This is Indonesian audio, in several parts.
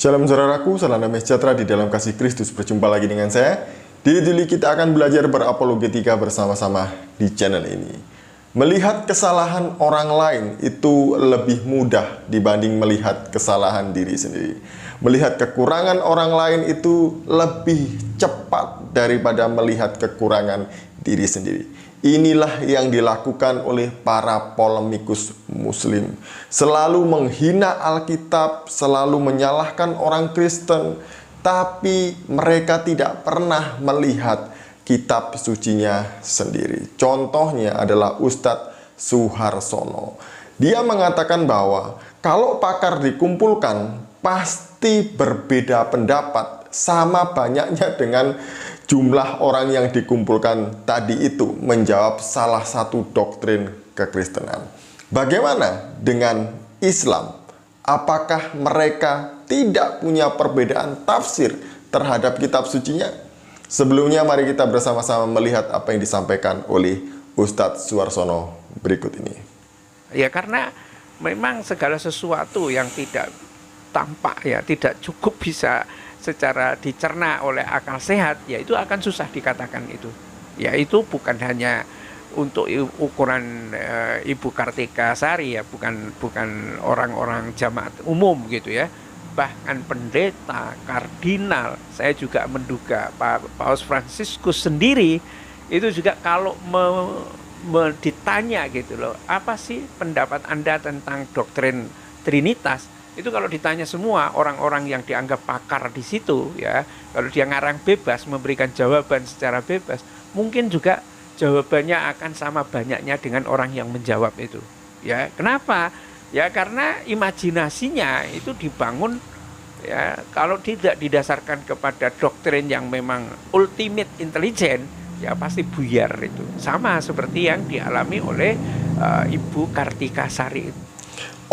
Shalom saudaraku, salam damai sejahtera di dalam kasih Kristus. Berjumpa lagi dengan saya. Di video ini kita akan belajar berapologetika bersama-sama di channel ini. Melihat kesalahan orang lain itu lebih mudah dibanding melihat kesalahan diri sendiri. Melihat kekurangan orang lain itu lebih cepat daripada melihat kekurangan diri sendiri. Inilah yang dilakukan oleh para polemikus Muslim. Selalu menghina Alkitab, selalu menyalahkan orang Kristen, tapi mereka tidak pernah melihat kitab sucinya sendiri. Contohnya adalah Ustadz Suharsono. Dia mengatakan bahwa kalau pakar dikumpulkan, pasti berbeda pendapat sama banyaknya dengan jumlah orang yang dikumpulkan tadi itu menjawab salah satu doktrin kekristenan. Bagaimana dengan Islam? Apakah mereka tidak punya perbedaan tafsir terhadap kitab sucinya? Sebelumnya mari kita bersama-sama melihat apa yang disampaikan oleh Ustadz Suharsono berikut ini. Ya, karena memang segala sesuatu yang tidak tampak, ya tidak cukup bisa secara dicerna oleh akal sehat, ya itu akan susah dikatakan itu. Ya itu bukan hanya untuk ukuran Ibu Kartika Sari, ya bukan orang-orang jamaat umum gitu ya. Bahkan pendeta, kardinal, saya juga menduga Paus Fransiskus sendiri itu juga kalau ditanya gitu loh, apa sih pendapat Anda tentang doktrin Trinitas? Itu kalau ditanya semua orang-orang yang dianggap pakar di situ, ya kalau dia ngarang bebas memberikan jawaban secara bebas, mungkin juga jawabannya akan sama banyaknya dengan orang yang menjawab itu. Ya kenapa? Ya karena imajinasinya itu dibangun, ya kalau tidak didasarkan kepada doktrin yang memang ultimate intelligence, ya pasti buyar itu. Sama seperti yang dialami oleh Ibu Kartika Sari.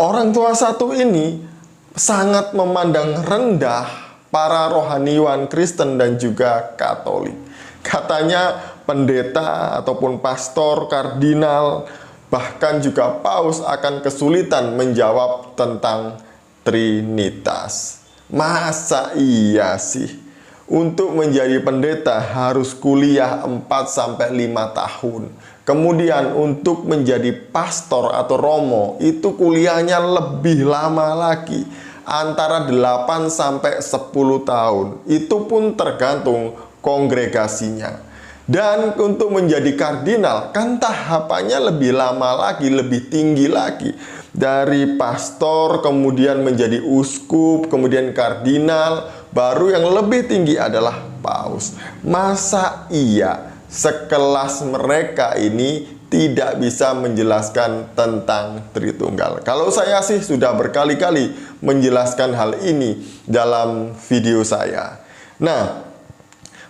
Orang tua satu ini sangat memandang rendah para rohaniwan Kristen dan juga Katolik. Katanya pendeta ataupun pastor, kardinal, bahkan juga paus akan kesulitan menjawab tentang Trinitas. Masa iya sih? Untuk menjadi pendeta harus kuliah 4-5 tahun. Kemudian untuk menjadi pastor atau romo itu kuliahnya lebih lama lagi, antara 8-10 tahun. Itu pun tergantung kongregasinya. Dan untuk menjadi kardinal kan tahapannya lebih lama lagi, lebih tinggi lagi. Dari pastor kemudian menjadi uskup, kemudian kardinal, baru yang lebih tinggi adalah paus. Masa iya sekelas mereka ini tidak bisa menjelaskan tentang Tritunggal? Kalau saya sih sudah berkali-kali menjelaskan hal ini dalam video saya. Nah,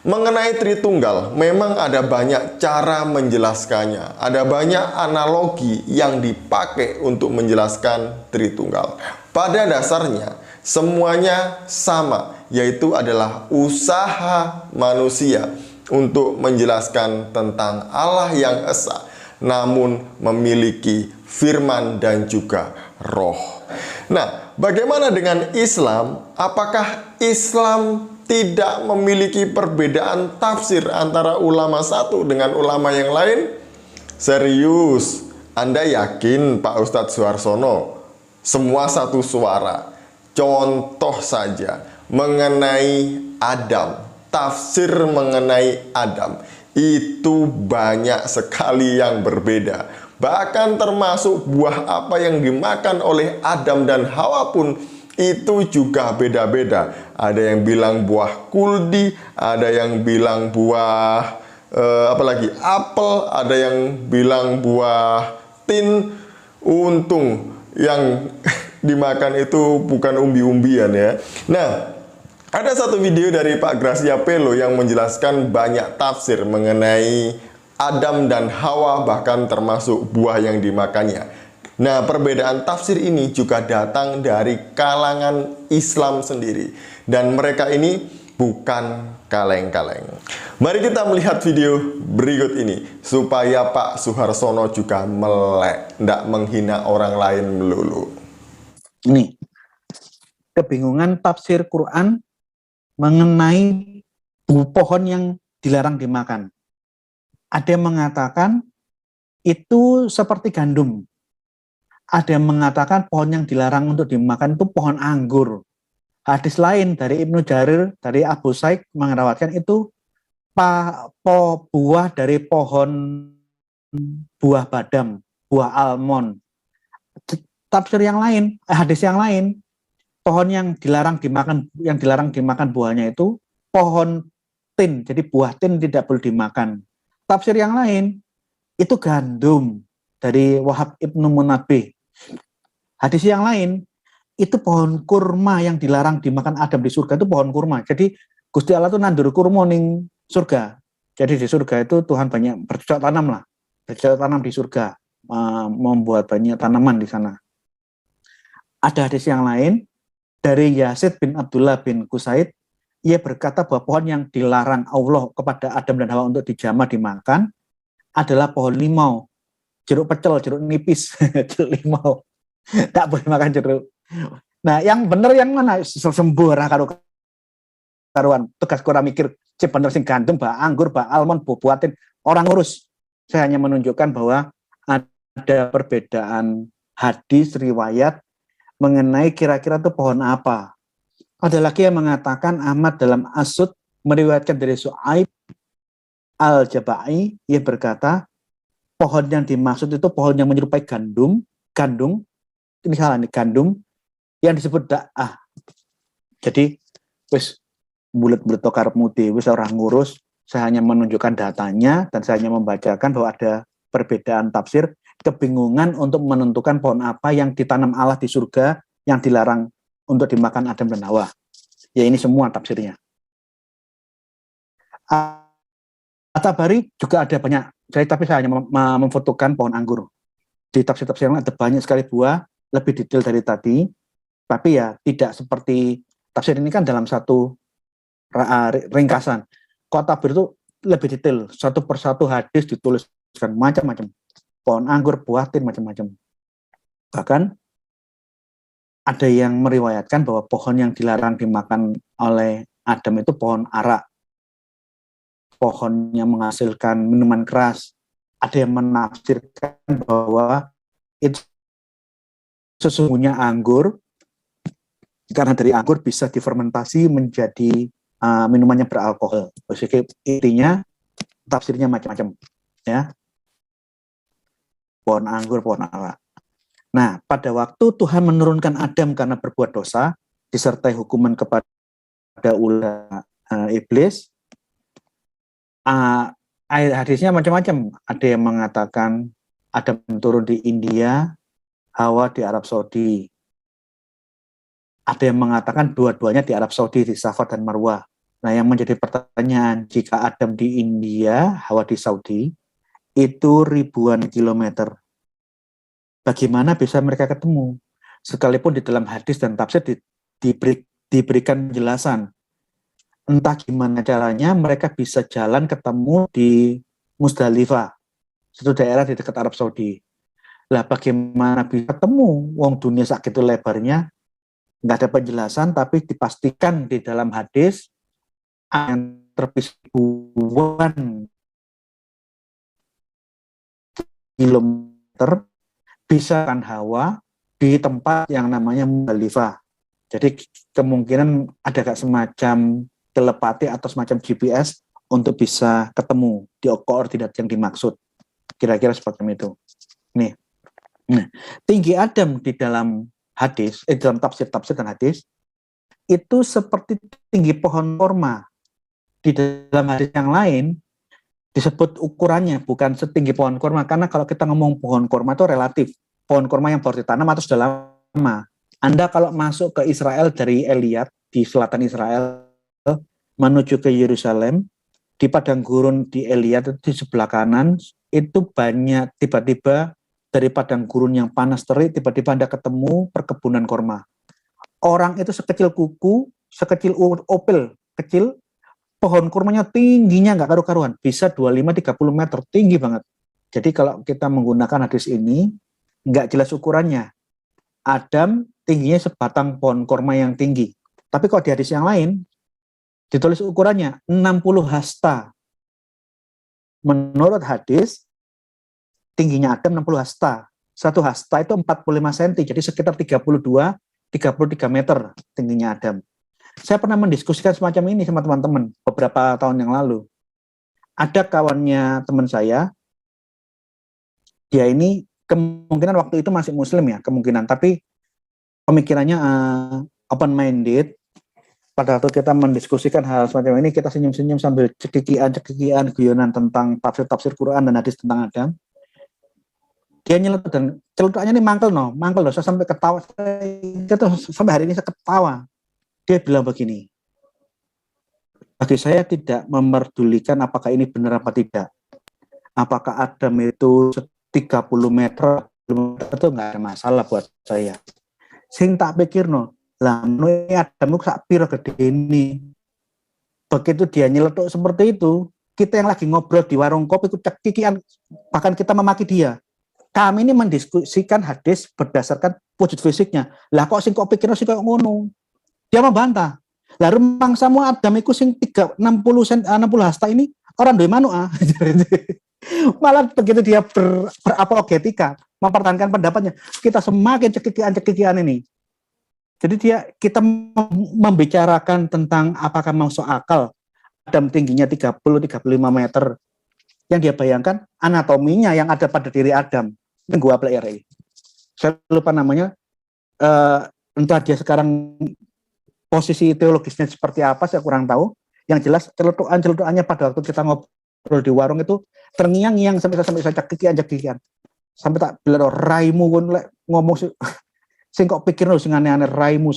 mengenai Tritunggal memang ada banyak cara menjelaskannya. Ada banyak analogi yang dipakai untuk menjelaskan Tritunggal. Pada dasarnya semuanya sama, yaitu adalah usaha manusia untuk menjelaskan tentang Allah yang esa, namun memiliki firman dan juga roh. Nah, bagaimana dengan Islam? Apakah Islam tidak memiliki perbedaan tafsir antara ulama satu dengan ulama yang lain? Serius, Anda yakin Pak Ustadz Suharsono semua satu suara? Contoh saja mengenai Adam, tafsir mengenai Adam itu banyak sekali yang berbeda. Bahkan termasuk buah apa yang dimakan oleh Adam dan Hawa pun itu juga beda-beda. Ada yang bilang buah kuldi, ada yang bilang buah apalagi apel, ada yang bilang buah tin. Untung yang dimakan itu bukan umbi-umbian ya. Nah, ada satu video dari Pak Gracia Pelo yang menjelaskan banyak tafsir mengenai Adam dan Hawa, bahkan termasuk buah yang dimakannya. Nah, perbedaan tafsir ini juga datang dari kalangan Islam sendiri. Dan mereka ini bukan kaleng-kaleng. Mari kita melihat video berikut ini, supaya Pak Suharsono juga melek, tidak menghina orang lain melulu. Ini, kebingungan tafsir Quran mengenai pohon yang dilarang dimakan. Ada yang mengatakan itu seperti gandum. Ada yang mengatakan pohon yang dilarang untuk dimakan itu pohon anggur. Hadis lain dari Ibnu Jarir, dari Abu Said mengatakan itu buah dari pohon buah badam, buah almond. Tafsir yang lain, hadis yang lain, pohon yang dilarang dimakan buahnya itu pohon tin, jadi buah tin tidak boleh dimakan. Tafsir yang lain itu gandum dari Wahab Ibnu Munabbih. Hadis yang lain itu pohon kurma yang dilarang dimakan Adam di surga itu pohon kurma. Jadi Gusti Allah itu nandur kurma ning surga. Jadi di surga itu Tuhan banyak bercocok tanam lah, bercocok tanam di surga, membuat banyak tanaman di sana. Ada hadis yang lain dari Yazid bin Abdullah bin Qusaid, ia berkata bahwa pohon yang dilarang Allah kepada Adam dan Hawa untuk dijamah dimakan adalah pohon limau, jeruk pecel, jeruk nipis, jeruk limau. Tak boleh makan jeruk. Nah, yang benar yang mana? Sembur karuan. Tugas kurang mikir, cek bener sing gandum, bah anggur, bah almond, buatin orang ngurus. Saya hanya menunjukkan bahwa ada perbedaan hadis riwayat mengenai kira-kira itu pohon apa. Ada lagi yang mengatakan Ahmad dalam As-Sud meriwayatkan dari Su'aib Al-Jabai, ia berkata pohon yang dimaksud itu pohon yang menyerupai gandum, ini salah nih, gandum yang disebut da'ah. Jadi wis bulet-bulet karep mudi, wis orang ngurus, saya hanya menunjukkan datanya dan saya hanya membacakan bahwa ada perbedaan tafsir, kebingungan untuk menentukan pohon apa yang ditanam Allah di surga yang dilarang untuk dimakan Adam dan Hawa. Ya ini semua tafsirnya. At-Tabari juga ada banyak, tapi saya hanya memfotokan pohon anggur. Di tafsir-tafsir yang ada banyak sekali buah, lebih detail dari tadi, tapi ya tidak seperti tafsir ini kan dalam satu ringkasan. Kalau Tabari itu lebih detail, satu persatu hadis dituliskan macam-macam. Pohon anggur, buah tin, macam-macam. Bahkan ada yang meriwayatkan bahwa pohon yang dilarang dimakan oleh Adam itu pohon arak. Pohon yang menghasilkan minuman keras. Ada yang menafsirkan bahwa itu sesungguhnya anggur, karena dari anggur bisa difermentasi menjadi minumannya beralkohol. Jadi intinya tafsirnya macam-macam, ya. Pohon anggur, pohon arak. Nah, pada waktu Tuhan menurunkan Adam karena berbuat dosa, disertai hukuman kepada ulah iblis, hadisnya macam-macam. Ada yang mengatakan Adam turun di India, Hawa di Arab Saudi. Ada yang mengatakan dua-duanya di Arab Saudi, di Safa dan Marwah. Nah, yang menjadi pertanyaan, jika Adam di India, Hawa di Saudi, itu ribuan kilometer. Bagaimana bisa mereka ketemu? Sekalipun di dalam hadis dan tafsir diberikan penjelasan. Entah gimana caranya mereka bisa jalan ketemu di Musdalifah, satu daerah di dekat Arab Saudi. Lah bagaimana bisa ketemu? Wong dunia sakitu lebarnya, nggak ada penjelasan, tapi dipastikan di dalam hadis yang terpisah ribuan kilometer bisa kan Hawa di tempat yang namanya Musdalifah. Jadi kemungkinan ada gak semacam telepati atau semacam GPS untuk bisa ketemu di koordinat yang dimaksud. Kira-kira seperti itu. Nih. Nah, tinggi Adam di dalam hadis, dalam tafsir-tafsir dan hadis itu seperti tinggi pohon korma. Di dalam hadis yang lain disebut ukurannya bukan setinggi pohon korma, karena kalau kita ngomong pohon korma itu relatif. Pohon korma yang baru ditanam atau sudah lama. Anda kalau masuk ke Israel dari Eliat di selatan Israel menuju ke Yerusalem, di padang gurun di Eliat di sebelah kanan itu banyak tiba-tiba dari padang gurun yang panas terik tiba-tiba Anda ketemu perkebunan korma. Orang itu sekecil kuku, sekecil opel kecil, pohon kurmanya tingginya nggak karu-karuan, bisa 25-30 meter, tinggi banget. Jadi kalau kita menggunakan hadis ini, nggak jelas ukurannya. Adam tingginya sebatang pohon korma yang tinggi. Tapi kalau di hadis yang lain, ditulis ukurannya 60 hasta. Menurut hadis, tingginya Adam 60 hasta. Satu hasta itu 45 cm, jadi sekitar 33 meter tingginya Adam. Saya pernah mendiskusikan semacam ini sama teman-teman beberapa tahun yang lalu. Ada kawannya teman saya, dia ini kemungkinan waktu itu masih muslim ya, kemungkinan, tapi pemikirannya open-minded. Pada waktu kita mendiskusikan hal semacam ini, kita senyum-senyum sambil cekikian, guyonan tentang tafsir Quran dan hadis tentang Adam. Dia nyeletuk dan celutukannya ini mangkel loh. Saya sampai ketawa. Sampai hari ini saya ketawa. Dia bilang begini, bagi saya tidak memperdulikan apakah ini benar apa tidak. Apakah Adam itu 30 meter itu nggak ada masalah buat saya. Sing tak pikir lah Adam itu sak piro gede ini. Begitu dia nyeletuk seperti itu, kita yang lagi ngobrol di warung kopi itu cekikian, bahkan kita memaki dia. Kami ini mendiskusikan hadis berdasarkan wujud fisiknya. Lah kok sing kok pikirno sing kok ngono. Dia membantah. Lah rumangsamu Adam iku sing 60 hasta ini orang duwe manuk Malah begitu dia berapologetika, mempertahankan pendapatnya, kita semakin cekikian ini. Jadi kita membicarakan tentang apakah masuk akal Adam tingginya 30-35 meter. Yang dia bayangkan anatominya yang ada pada diri Adam. Ini gua play. Saya lupa namanya. Entah dia sekarang posisi teologisnya seperti apa, saya kurang tahu. Yang jelas celutukannya pada waktu kita ngobrol di warung itu terngiang-ngiang sampai saya cekikian. Sampai tak bilang raimu ngomong sing kok pikir sing aneh-aneh raimu.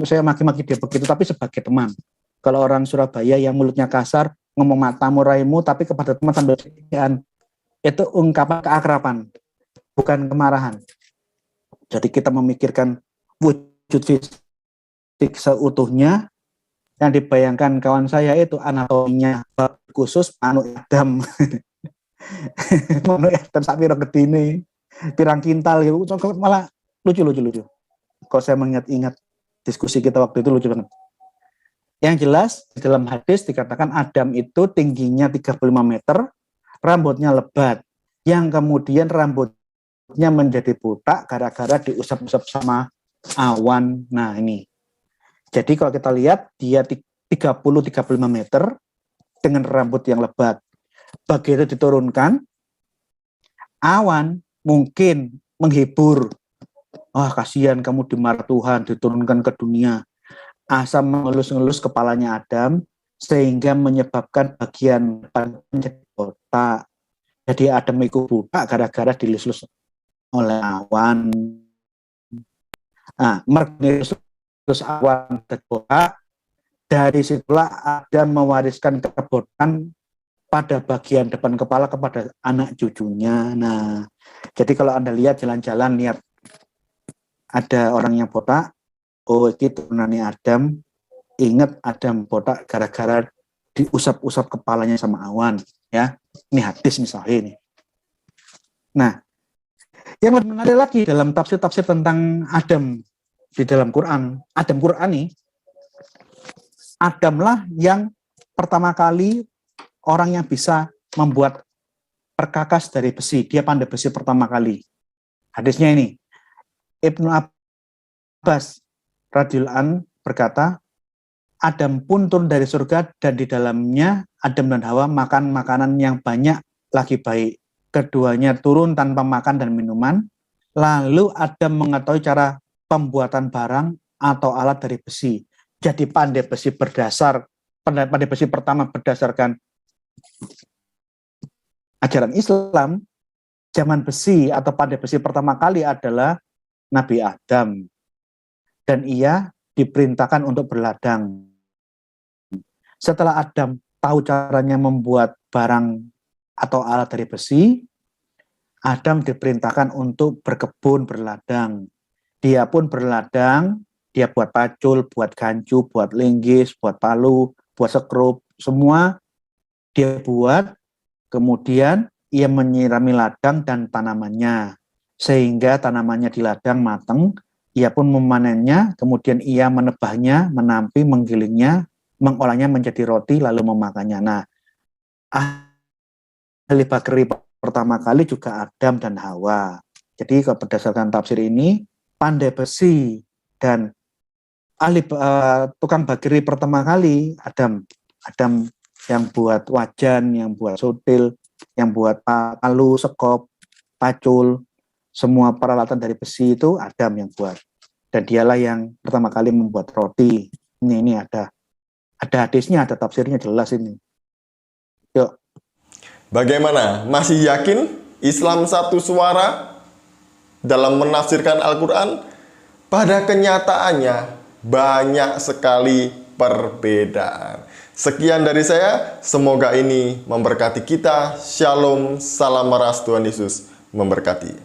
Saya maki-maki dia begitu, tapi sebagai teman. Kalau orang Surabaya yang mulutnya kasar ngomong matamu raimu, tapi kepada teman sambil cekikian, itu ungkapan keakraban, bukan kemarahan. Jadi kita memikirkan wujud fisik seutuhnya. Yang dibayangkan kawan saya itu anatominya khusus manuk Adam. Manuk Adam sak piro gedine, pirang kintal gitu. Malah lucu. Kalau saya mengingat-ingat diskusi kita waktu itu lucu banget. Yang jelas di dalam hadis dikatakan Adam itu tingginya 35 meter, rambutnya lebat, yang kemudian rambutnya menjadi botak gara-gara diusap-usap sama awan. Nah ini. Jadi kalau kita lihat dia 30-35 meter dengan rambut yang lebat. Begitu diturunkan, awan mungkin menghibur. Kasihan kamu dimarahi Tuhan, diturunkan ke dunia. Asam mengelus-ngelus kepalanya Adam, sehingga menyebabkan bagian depan menjadi botak. Jadi Adam itu botak gara-gara dilus-lus oleh awan. Terus awan terbotak, dari situlah Adam mewariskan kebotakan pada bagian depan kepala kepada anak cucunya. Nah, jadi kalau Anda lihat jalan-jalan, lihat ada orang yang botak, itu turunannya Adam, ingat Adam botak gara-gara diusap-usap kepalanya sama awan. Ya, ini hadis misalnya ini. Nah, yang lebih menarik lagi dalam tafsir-tafsir tentang Adam, di dalam Quran, Adam Qurani, Adamlah yang pertama kali orang yang bisa membuat perkakas dari besi. Dia pandai besi pertama kali. Hadisnya ini, Ibnu Abbas radhiyallahu anhu berkata, Adam pun turun dari surga dan di dalamnya Adam dan Hawa makan makanan yang banyak lagi baik. Keduanya turun tanpa makan dan minuman. Lalu Adam mengetahui cara pembuatan barang atau alat dari besi. Jadi pandai besi pertama berdasarkan ajaran Islam, zaman besi atau pandai besi pertama kali adalah Nabi Adam. Dan ia diperintahkan untuk berladang. Setelah Adam tahu caranya membuat barang atau alat dari besi, Adam diperintahkan untuk berkebun, berladang. Dia pun berladang, dia buat pacul, buat gancu, buat linggis, buat palu, buat sekrup, semua dia buat, kemudian ia menyirami ladang dan tanamannya. sehingga tanamannya di ladang matang, ia pun memanennya, kemudian ia menebahnya, menampi, menggilingnya, mengolahnya menjadi roti, lalu memakannya. Nah, ahli bakeri pertama kali juga Adam dan Hawa. Jadi kalau berdasarkan tafsir ini, pandai besi dan tukang bakeri pertama kali Adam yang buat wajan, yang buat sutil, yang buat palu, sekop, pacul, semua peralatan dari besi itu Adam yang buat. Dan dialah yang pertama kali membuat roti. Ini ada hadisnya, ada tafsirnya jelas ini. Yuk. Bagaimana? Masih yakin Islam satu suara dalam menafsirkan Al-Quran? Pada kenyataannya banyak sekali perbedaan. Sekian dari saya, semoga ini memberkati kita. Shalom, salam meras, Tuhan Yesus memberkati.